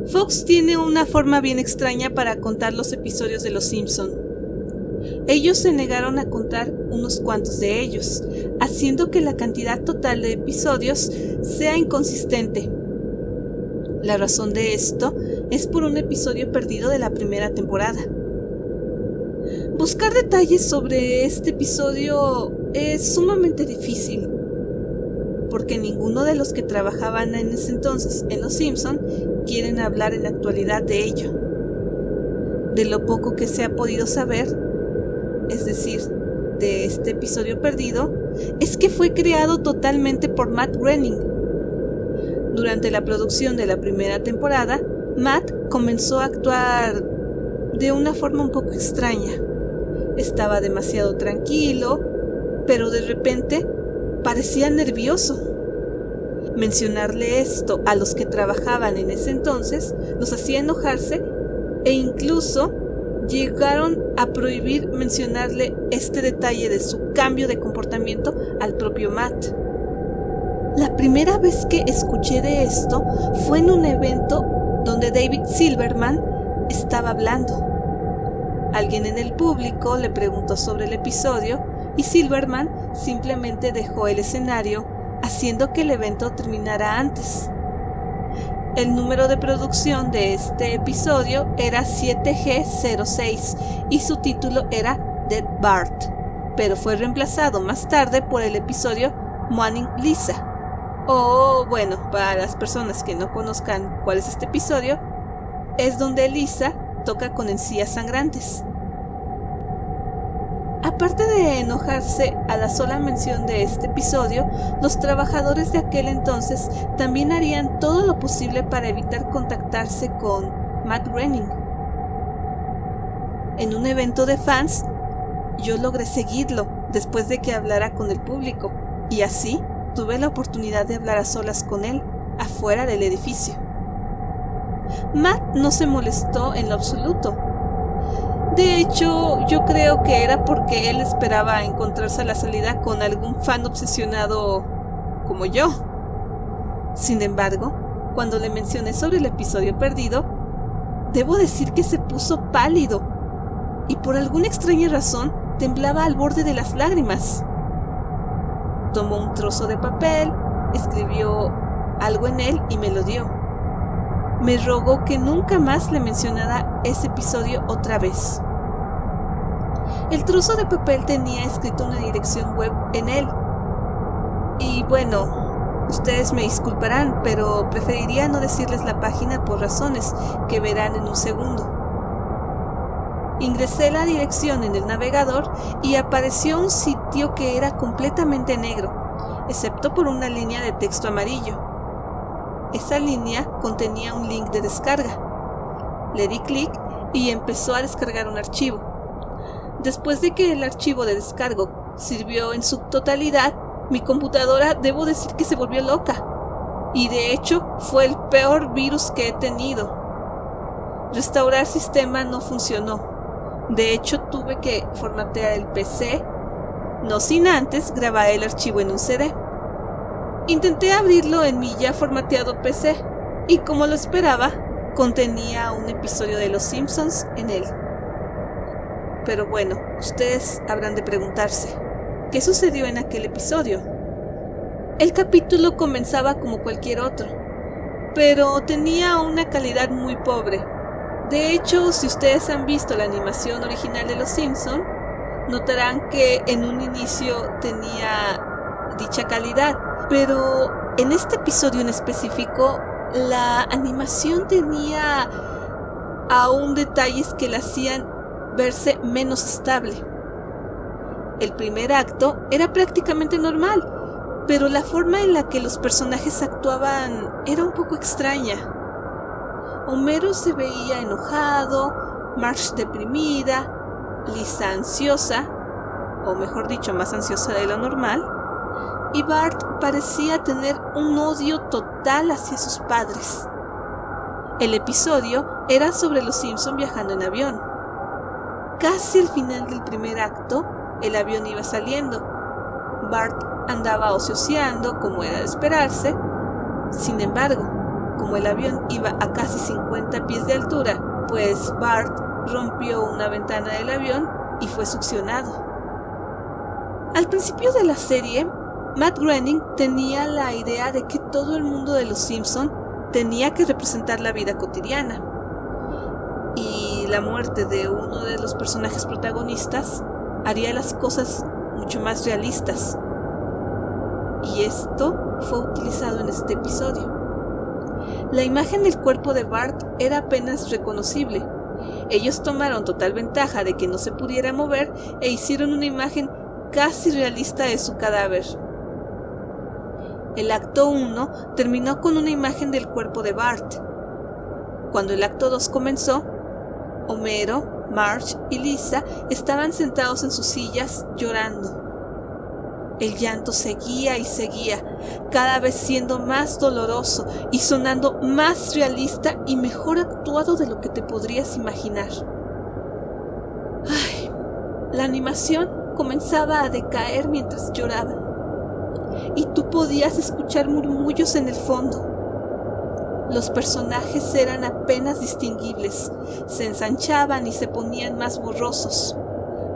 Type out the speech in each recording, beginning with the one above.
Fox tiene una forma bien extraña para contar los episodios de Los Simpson. Ellos se negaron a contar unos cuantos de ellos, haciendo que la cantidad total de episodios sea inconsistente. La razón de esto es por un episodio perdido de la primera temporada. Buscar detalles sobre este episodio es sumamente difícil, porque ninguno de los que trabajaban en ese entonces en Los Simpson quieren hablar en la actualidad de ello. De lo poco que se ha podido saber, es decir, de este episodio perdido, es que fue creado totalmente por Matt Groening. Durante la producción de la primera temporada, Matt comenzó a actuar de una forma un poco extraña. Estaba demasiado tranquilo, pero de repente parecía nervioso. Mencionarle esto a los que trabajaban en ese entonces los hacía enojarse e incluso llegaron a prohibir mencionarle este detalle de su cambio de comportamiento al propio Matt. La primera vez que escuché de esto fue en un evento donde David Silverman estaba hablando. Alguien en el público le preguntó sobre el episodio y Silverman simplemente dejó el escenario, haciendo que el evento terminara antes. El número de producción de este episodio era 7G06 y su título era Dead Bart, pero fue reemplazado más tarde por el episodio Moaning Lisa. O bueno, para las personas que no conozcan cuál es este episodio, es donde Lisa toca con encías sangrantes. Aparte de enojarse a la sola mención de este episodio, los trabajadores de aquel entonces también harían todo lo posible para evitar contactarse con Matt Groening. En un evento de fans, yo logré seguirlo después de que hablara con el público, y así tuve la oportunidad de hablar a solas con él, afuera del edificio. Matt no se molestó en lo absoluto. De hecho, yo creo que era porque él esperaba encontrarse a la salida con algún fan obsesionado como yo. Sin embargo, cuando le mencioné sobre el episodio perdido, debo decir que se puso pálido y por alguna extraña razón temblaba al borde de las lágrimas. Tomó un trozo de papel, escribió algo en él y me lo dio. Me rogó que nunca más le mencionara ese episodio otra vez. El trozo de papel tenía escrito una dirección web en él. Y bueno, ustedes me disculparán, pero preferiría no decirles la página por razones que verán en un segundo. Ingresé la dirección en el navegador y apareció un sitio que era completamente negro, excepto por una línea de texto amarillo. Esa línea contenía un link de descarga. Le di clic y empezó a descargar un archivo. Después de que el archivo de descargo sirvió en su totalidad, mi computadora debo decir que se volvió loca. Y de hecho fue el peor virus que he tenido. Restaurar sistema no funcionó. De hecho tuve que formatear el PC, no sin antes grabar el archivo en un CD. Intenté abrirlo en mi ya formateado PC y como lo esperaba, contenía un episodio de Los Simpsons en él. Pero bueno, ustedes habrán de preguntarse, ¿qué sucedió en aquel episodio? El capítulo comenzaba como cualquier otro, pero tenía una calidad muy pobre. De hecho, si ustedes han visto la animación original de Los Simpsons, notarán que en un inicio tenía dicha calidad. Pero en este episodio en específico, la animación tenía aún detalles que la hacían verse menos estable. El primer acto era prácticamente normal, pero la forma en la que los personajes actuaban era un poco extraña. Homero se veía enojado, Marge deprimida, Lisa ansiosa, o mejor dicho, más ansiosa de lo normal, y Bart parecía tener un odio total hacia sus padres. El episodio era sobre los Simpson viajando en avión. Casi al final del primer acto, el avión iba saliendo. Bart andaba ocioseando, como era de esperarse. Sin embargo, como como el avión iba a casi 50 pies de altura, pues Bart rompió una ventana del avión y fue succionado. Al principio de la serie, Matt Groening tenía la idea de que todo el mundo de los Simpson tenía que representar la vida cotidiana, y la muerte de uno de los personajes protagonistas haría las cosas mucho más realistas. Y esto fue utilizado en este episodio. La imagen del cuerpo de Bart era apenas reconocible. Ellos tomaron total ventaja de que no se pudiera mover e hicieron una imagen casi realista de su cadáver. El acto 1 terminó con una imagen del cuerpo de Bart. Cuando el acto 2 comenzó, Homero, Marge y Lisa estaban sentados en sus sillas llorando. El llanto seguía y seguía, cada vez siendo más doloroso y sonando más realista y mejor actuado de lo que te podrías imaginar. Ay, la animación comenzaba a decaer mientras lloraban, y tú podías escuchar murmullos en el fondo. Los personajes eran apenas distinguibles, se ensanchaban y se ponían más borrosos,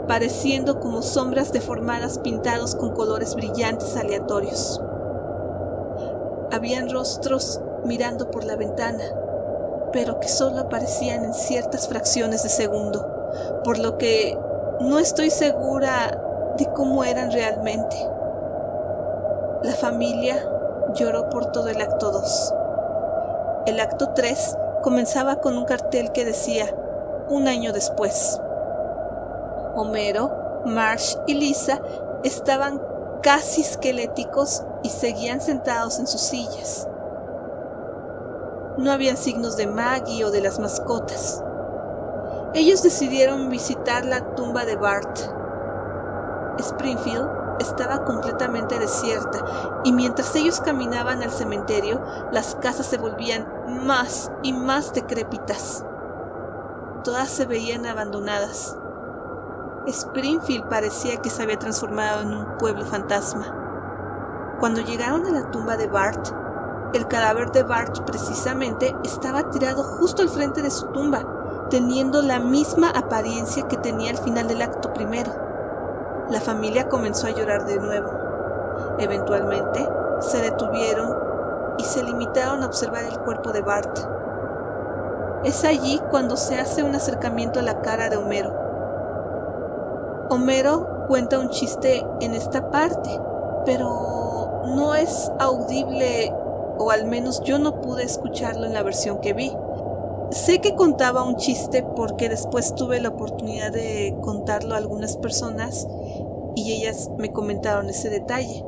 pareciendo como sombras deformadas pintados con colores brillantes aleatorios. Habían rostros mirando por la ventana, pero que solo aparecían en ciertas fracciones de segundo, por lo que no estoy segura de cómo eran realmente. La familia lloró por todo el acto 2. El acto 3 comenzaba con un cartel que decía: 1 año después. Homero, Marge y Lisa estaban casi esqueléticos y seguían sentados en sus sillas. No habían signos de Maggie o de las mascotas. Ellos decidieron visitar la tumba de Bart. Springfield estaba completamente desierta, y mientras ellos caminaban al cementerio, las casas se volvían más y más decrépitas. Todas se veían abandonadas. Springfield parecía que se había transformado en un pueblo fantasma. Cuando llegaron a la tumba de Bart, el cadáver de Bart precisamente estaba tirado justo al frente de su tumba, teniendo la misma apariencia que tenía al final del acto primero. La familia comenzó a llorar de nuevo. Eventualmente, se detuvieron y se limitaron a observar el cuerpo de Bart. Es allí cuando se hace un acercamiento a la cara de Homero. Homero cuenta un chiste en esta parte, pero no es audible, o al menos yo no pude escucharlo en la versión que vi. Sé que contaba un chiste porque después tuve la oportunidad de contarlo a algunas personas y ellas me comentaron ese detalle,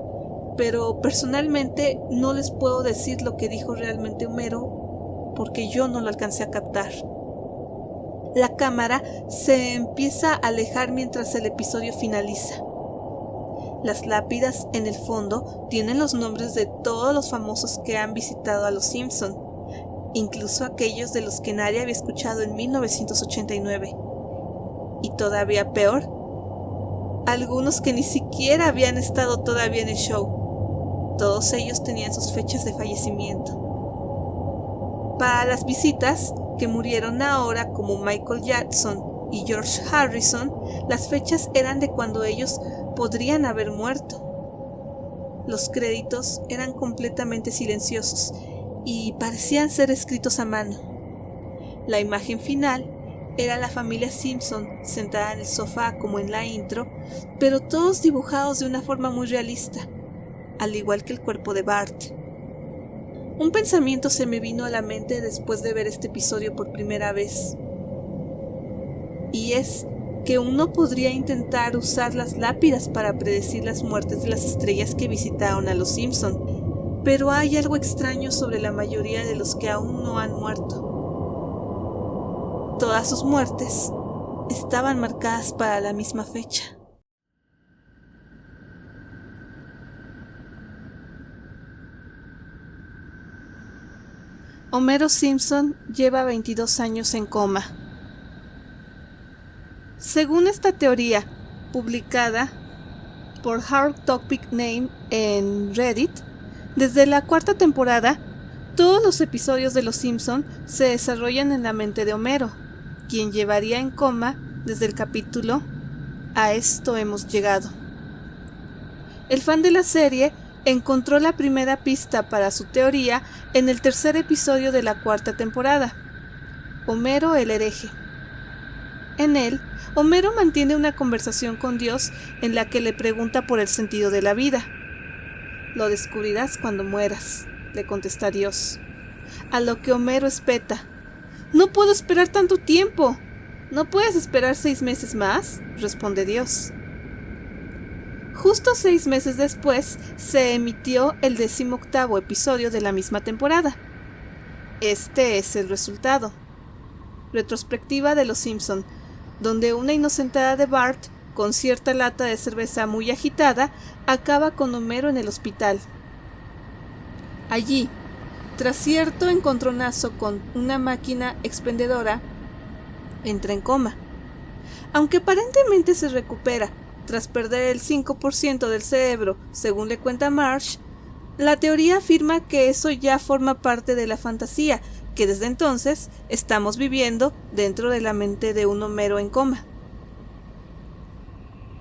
pero personalmente no les puedo decir lo que dijo realmente Homero porque yo no lo alcancé a captar. La cámara se empieza a alejar mientras el episodio finaliza. Las lápidas en el fondo tienen los nombres de todos los famosos que han visitado a los Simpson, incluso aquellos de los que nadie había escuchado en 1989. Y todavía peor, algunos que ni siquiera habían estado todavía en el show. Todos ellos tenían sus fechas de fallecimiento. Para las visitas que murieron ahora, como Michael Jackson y George Harrison, las fechas eran de cuando ellos podrían haber muerto. Los créditos eran completamente silenciosos y parecían ser escritos a mano. La imagen final era la familia Simpson sentada en el sofá como en la intro, pero todos dibujados de una forma muy realista, al igual que el cuerpo de Bart. Un pensamiento se me vino a la mente después de ver este episodio por primera vez, y es que uno podría intentar usar las lápidas para predecir las muertes de las estrellas que visitaron a los Simpson, pero hay algo extraño sobre la mayoría de los que aún no han muerto. Todas sus muertes estaban marcadas para la misma fecha. Homero Simpson lleva 22 años en coma. Según esta teoría, publicada por Hard Topic Name en Reddit, desde la 4ª temporada, Todos los episodios de Los Simpson se desarrollan en la mente de Homero, quien llevaría en coma desde el capítulo "A esto hemos llegado". El fan de la serie encontró la primera pista para su teoría en el tercer episodio de la cuarta temporada, Homero el hereje. En él, Homero mantiene una conversación con Dios en la que le pregunta por el sentido de la vida. "Lo descubrirás cuando mueras", le contesta Dios. A lo que Homero espeta: "No puedo esperar tanto tiempo". "¿No puedes esperar 6 meses más?", responde Dios. Justo 6 meses después se emitió el 18º episodio de la misma temporada. Este es el resultado. Retrospectiva de Los Simpson, donde una inocentada de Bart, con cierta lata de cerveza muy agitada, acaba con Homero en el hospital. Allí, tras cierto encontronazo con una máquina expendedora, entra en coma. Aunque aparentemente se recupera tras perder el 5% del cerebro, según le cuenta Marge, la teoría afirma que eso ya forma parte de la fantasía, que desde entonces estamos viviendo dentro de la mente de un Homero en coma.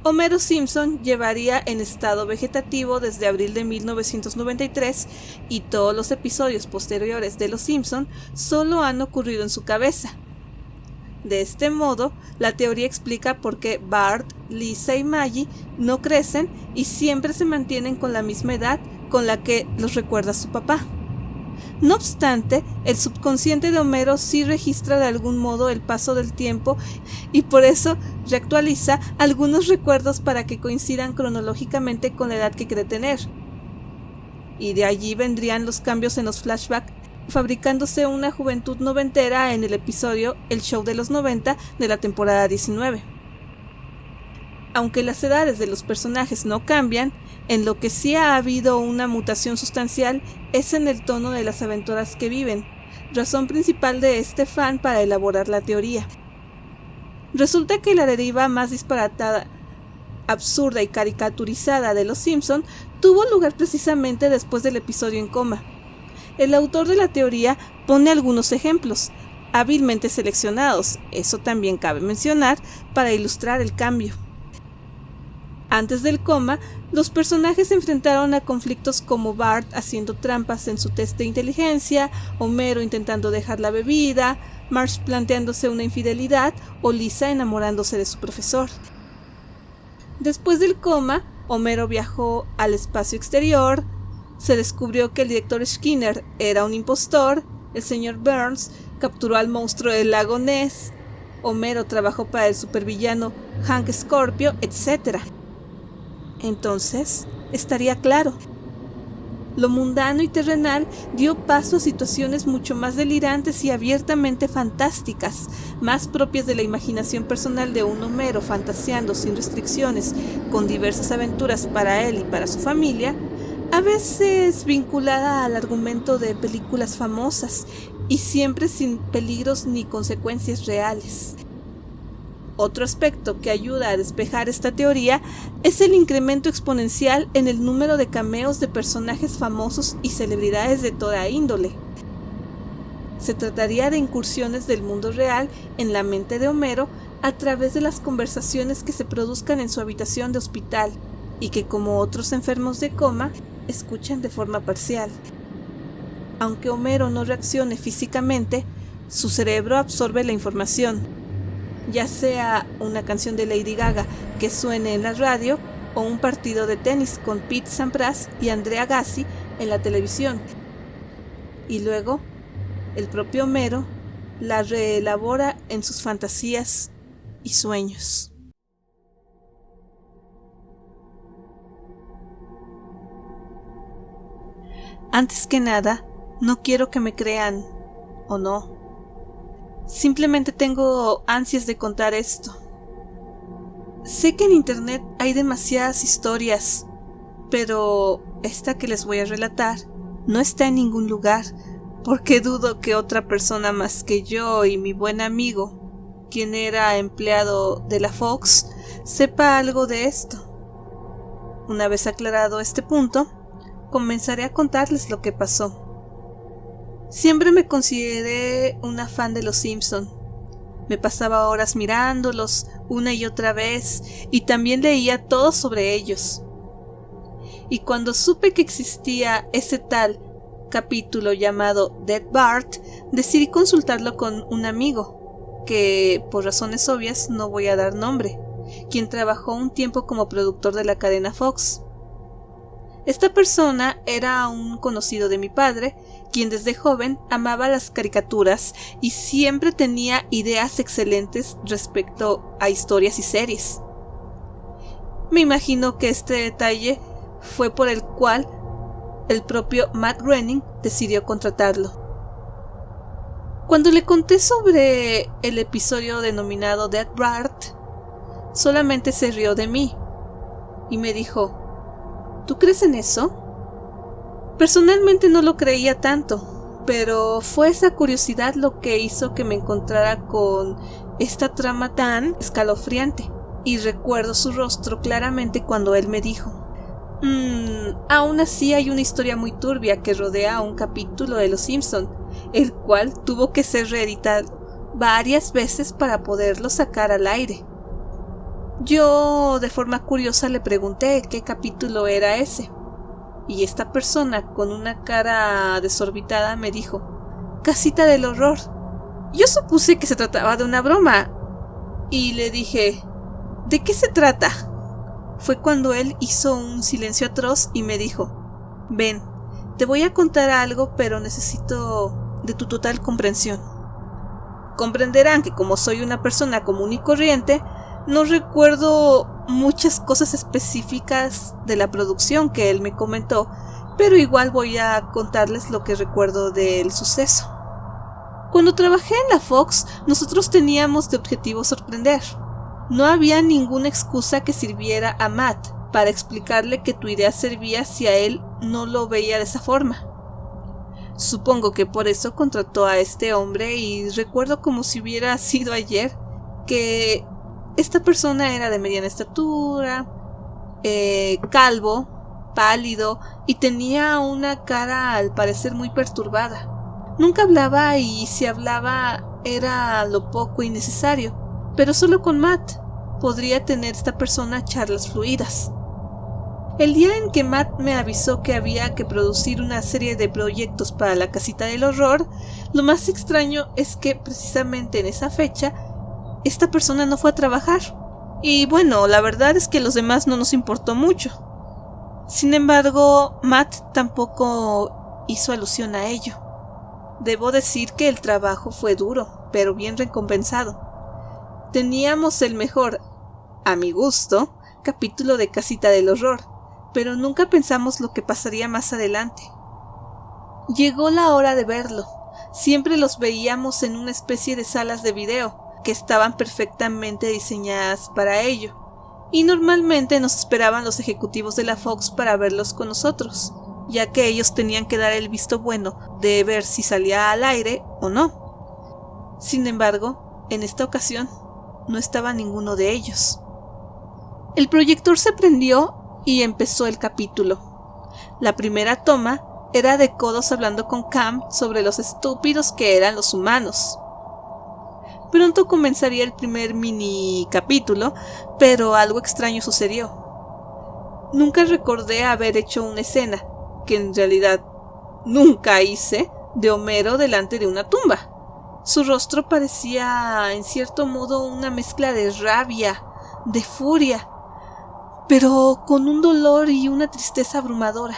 Homero Simpson llevaría en estado vegetativo desde abril de 1993 y todos los episodios posteriores de Los Simpson solo han ocurrido en su cabeza. De este modo, la teoría explica por qué Bart, Lisa y Maggie no crecen y siempre se mantienen con la misma edad con la que los recuerda su papá. No obstante, el subconsciente de Homero sí registra de algún modo el paso del tiempo y por eso reactualiza algunos recuerdos para que coincidan cronológicamente con la edad que cree tener. Y de allí vendrían los cambios en los flashbacks, fabricándose una juventud noventera en el episodio El Show de los 90 de la temporada 19. Aunque las edades de los personajes no cambian, en lo que sí ha habido una mutación sustancial es en el tono de las aventuras que viven, razón principal de este fan para elaborar la teoría. Resulta que la deriva más disparatada, absurda y caricaturizada de Los Simpson tuvo lugar precisamente después del episodio en coma. El autor de la teoría pone algunos ejemplos, hábilmente seleccionados, eso también cabe mencionar, para ilustrar el cambio. Antes del coma, los personajes se enfrentaron a conflictos como Bart haciendo trampas en su test de inteligencia, Homero intentando dejar la bebida, Marge planteándose una infidelidad o Lisa enamorándose de su profesor. Después del coma, Homero viajó al espacio exterior, se descubrió que el director Skinner era un impostor, el señor Burns capturó al monstruo del lago Ness, Homero trabajó para el supervillano Hank Scorpio, etc. Entonces, estaría claro. Lo mundano y terrenal dio paso a situaciones mucho más delirantes y abiertamente fantásticas, más propias de la imaginación personal de un Homero fantaseando sin restricciones, con diversas aventuras para él y para su familia, a veces vinculada al argumento de películas famosas y siempre sin peligros ni consecuencias reales. Otro aspecto que ayuda a despejar esta teoría es el incremento exponencial en el número de cameos de personajes famosos y celebridades de toda índole. Se trataría de incursiones del mundo real en la mente de Homero a través de las conversaciones que se produzcan en su habitación de hospital y que, como otros enfermos de coma, escuchan de forma parcial. Aunque Homero no reaccione físicamente, su cerebro absorbe la información, ya sea una canción de Lady Gaga que suene en la radio o un partido de tenis con Pete Sampras y Andrea Gassi en la televisión. Y luego, el propio Homero la reelabora en sus fantasías y sueños. Antes que nada, no quiero que me crean, o no. Simplemente tengo ansias de contar esto. Sé que en internet hay demasiadas historias, pero esta que les voy a relatar no está en ningún lugar, porque dudo que otra persona más que yo y mi buen amigo, quien era empleado de la Fox, sepa algo de esto. Una vez aclarado este punto, comenzaré a contarles lo que pasó. Siempre me consideré una fan de Los Simpson. Me pasaba horas mirándolos una y otra vez y también leía todo sobre ellos. Y cuando supe que existía ese tal capítulo llamado Dead Bart, decidí consultarlo con un amigo, que por razones obvias no voy a dar nombre, quien trabajó un tiempo como productor de la cadena Fox. Esta persona era un conocido de mi padre, quien desde joven amaba las caricaturas y siempre tenía ideas excelentes respecto a historias y series. Me imagino que este detalle fue por el cual el propio Matt Groening decidió contratarlo. Cuando le conté sobre el episodio denominado Dead Bart, solamente se rió de mí y me dijo: ¿tú crees en eso? Personalmente no lo creía tanto, pero fue esa curiosidad lo que hizo que me encontrara con esta trama tan escalofriante, y recuerdo su rostro claramente cuando él me dijo: aún así hay una historia muy turbia que rodea a un capítulo de Los Simpson, el cual tuvo que ser reeditado varias veces para poderlo sacar al aire. Yo de forma curiosa le pregunté qué capítulo era ese, y esta persona con una cara desorbitada me dijo: Casita del Horror. Yo supuse que se trataba de una broma y le dije: ¿de qué se trata? Fue cuando él hizo un silencio atroz y me dijo: ven, te voy a contar algo, pero necesito de tu total comprensión. Comprenderán que como soy una persona común y corriente, no recuerdo muchas cosas específicas de la producción que él me comentó, pero igual voy a contarles lo que recuerdo del suceso. Cuando trabajé en la Fox, nosotros teníamos de objetivo sorprender. No había ninguna excusa que sirviera a Matt para explicarle que tu idea servía si a él no lo veía de esa forma. Supongo que por eso contrató a este hombre, y recuerdo como si hubiera sido ayer que esta persona era de mediana estatura, calvo, pálido y tenía una cara al parecer muy perturbada. Nunca hablaba, y si hablaba era lo poco y necesario, pero solo con Matt podría tener esta persona charlas fluidas. El día en que Matt me avisó que había que producir una serie de proyectos para la Casita del Horror, lo más extraño es que precisamente en esa fecha esta persona no fue a trabajar. Y bueno, la verdad es que a los demás no nos importó mucho. Sin embargo, Matt tampoco hizo alusión a ello. Debo decir que el trabajo fue duro, pero bien recompensado. Teníamos el mejor, a mi gusto, capítulo de Casita del Horror, pero nunca pensamos lo que pasaría más adelante. Llegó la hora de verlo. Siempre los veíamos en una especie de salas de video, que estaban perfectamente diseñadas para ello, y normalmente nos esperaban los ejecutivos de la Fox para verlos con nosotros, ya que ellos tenían que dar el visto bueno de ver si salía al aire o no. Sin embargo, en esta ocasión no estaba ninguno de ellos. El proyector se prendió y empezó el capítulo. La primera toma era de codos hablando con Cam sobre los estúpidos que eran los humanos. Pronto comenzaría el primer mini capítulo, pero algo extraño sucedió. Nunca recordé haber hecho una escena, que en realidad nunca hice, de Homero delante de una tumba. Su rostro parecía, en cierto modo, una mezcla de rabia, de furia, pero con un dolor y una tristeza abrumadora.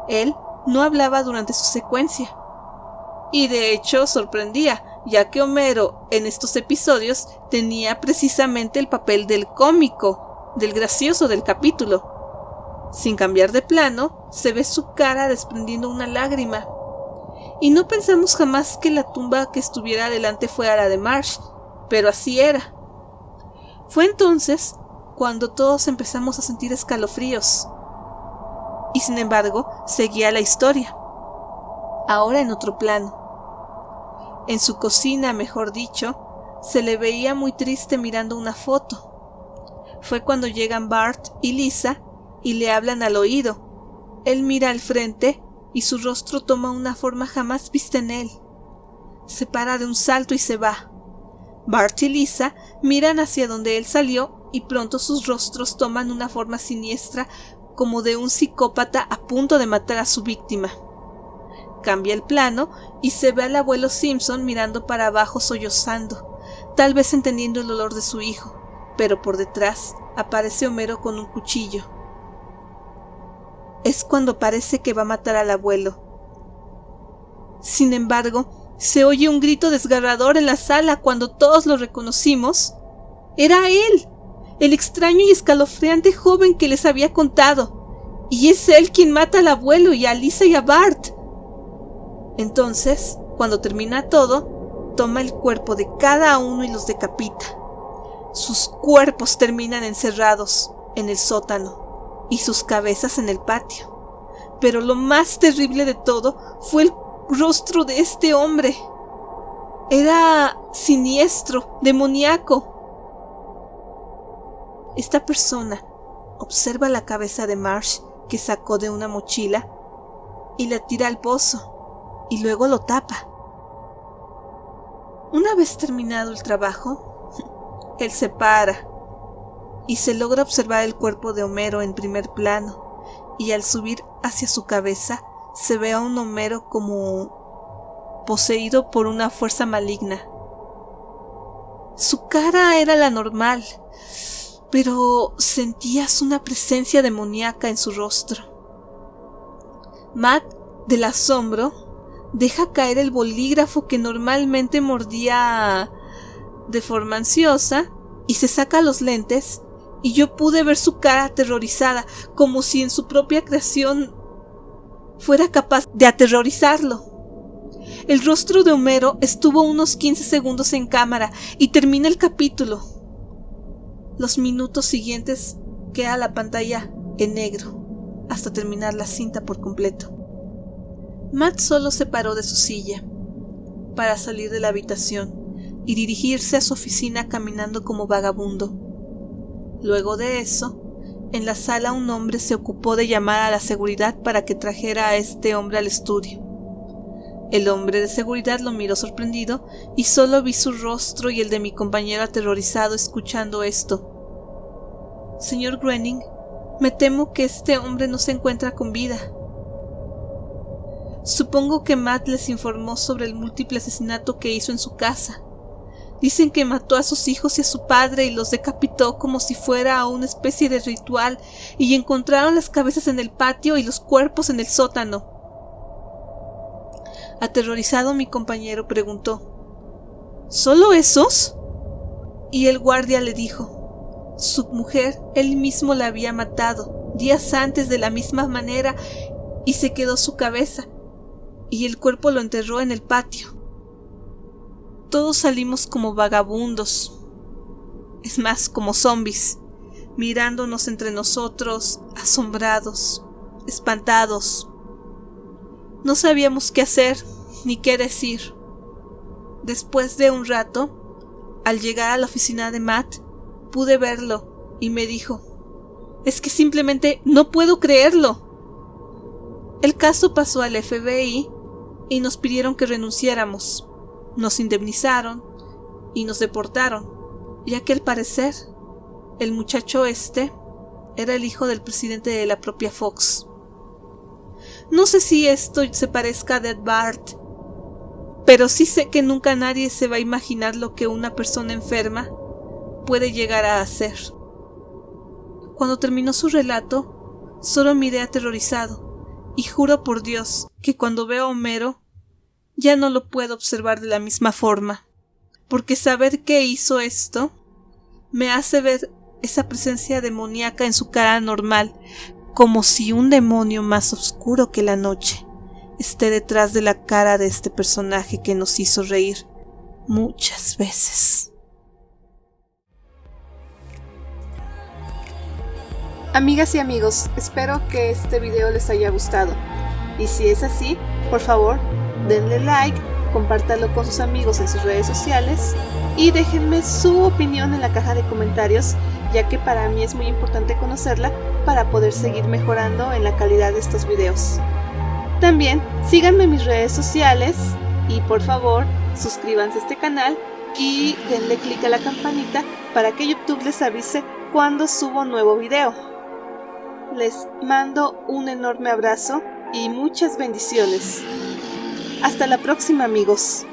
Él no hablaba durante su secuencia, y de hecho sorprendía, ya que Homero en estos episodios tenía precisamente el papel del cómico, del gracioso del capítulo. Sin cambiar de plano, se ve su cara desprendiendo una lágrima. Y no pensamos jamás que la tumba que estuviera delante fuera la de Marge, pero así era. Fue entonces cuando todos empezamos a sentir escalofríos. Y sin embargo, seguía la historia, ahora en otro plano. En su cocina, mejor dicho, se le veía muy triste mirando una foto. Fue cuando llegan Bart y Lisa y le hablan al oído. Él mira al frente y su rostro toma una forma jamás vista en él. Se para de un salto y se va. Bart y Lisa miran hacia donde él salió y pronto sus rostros toman una forma siniestra como de un psicópata a punto de matar a su víctima. Cambia el plano y se ve al abuelo Simpson mirando para abajo sollozando, tal vez entendiendo el olor de su hijo, pero por detrás aparece Homero con un cuchillo. Es cuando parece que va a matar al abuelo. Sin embargo, se oye un grito desgarrador en la sala cuando todos lo reconocimos. Era él, el extraño y escalofriante joven que les había contado, y es él quien mata al abuelo y a Lisa y a Bart. Entonces, cuando termina todo, toma el cuerpo de cada uno y los decapita. Sus cuerpos terminan encerrados en el sótano y sus cabezas en el patio. Pero lo más terrible de todo fue el rostro de este hombre. Era siniestro, demoníaco. Esta persona observa la cabeza de Marge que sacó de una mochila y la tira al pozo y luego lo tapa. Una vez terminado el trabajo, él se para y se logra observar el cuerpo de Homero en primer plano, y al subir hacia su cabeza se ve a un Homero como poseído por una fuerza maligna. Su cara era la normal, pero sentías una presencia demoníaca en su rostro. Matt, del asombro, deja caer el bolígrafo que normalmente mordía de forma ansiosa y se saca los lentes, y yo pude ver su cara aterrorizada, como si en su propia creación fuera capaz de aterrorizarlo. El rostro de Homero estuvo unos 15 segundos en cámara y termina el capítulo. Los minutos siguientes queda la pantalla en negro hasta terminar la cinta por completo. Matt solo se paró de su silla para salir de la habitación y dirigirse a su oficina caminando como vagabundo. Luego de eso, en la sala un hombre se ocupó de llamar a la seguridad para que trajera a este hombre al estudio. El hombre de seguridad lo miró sorprendido y solo vi su rostro y el de mi compañero aterrorizado escuchando esto. Señor Groening, me temo que este hombre no se encuentra con vida. Supongo que Matt les informó sobre el múltiple asesinato que hizo en su casa. Dicen que mató a sus hijos y a su padre y los decapitó como si fuera una especie de ritual, y encontraron las cabezas en el patio y los cuerpos en el sótano. Aterrorizado, mi compañero preguntó: ¿Solo esos? Y el guardia le dijo: su mujer, él mismo la había matado días antes de la misma manera y se quedó su cabeza, y el cuerpo lo enterró en el patio. Todos salimos como vagabundos, es más, como zombies, mirándonos entre nosotros, asombrados, espantados. No sabíamos qué hacer ni qué decir. Después de un rato, al llegar a la oficina de Matt, pude verlo y me dijo: es que simplemente no puedo creerlo. El caso pasó al FBI y nos pidieron que renunciáramos. Nos indemnizaron y nos deportaron, ya que al parecer el muchacho era el hijo del presidente de la propia Fox. No sé si esto se parezca a Dead Bart, pero sí sé que nunca nadie se va a imaginar lo que una persona enferma puede llegar a hacer. Cuando terminó su relato, solo miré aterrorizado, y juro por Dios que cuando veo a Homero ya no lo puedo observar de la misma forma, porque saber que hizo esto me hace ver esa presencia demoníaca en su cara normal, como si un demonio más oscuro que la noche esté detrás de la cara de este personaje que nos hizo reír muchas veces. Amigas y amigos, espero que este video les haya gustado, y si es así, por favor, denle like, compártalo con sus amigos en sus redes sociales y déjenme su opinión en la caja de comentarios, ya que para mí es muy importante conocerla para poder seguir mejorando en la calidad de estos videos. También síganme en mis redes sociales y por favor suscríbanse a este canal y denle click a la campanita para que YouTube les avise cuando subo nuevo video. Les mando un enorme abrazo y muchas bendiciones. Hasta la próxima, amigos.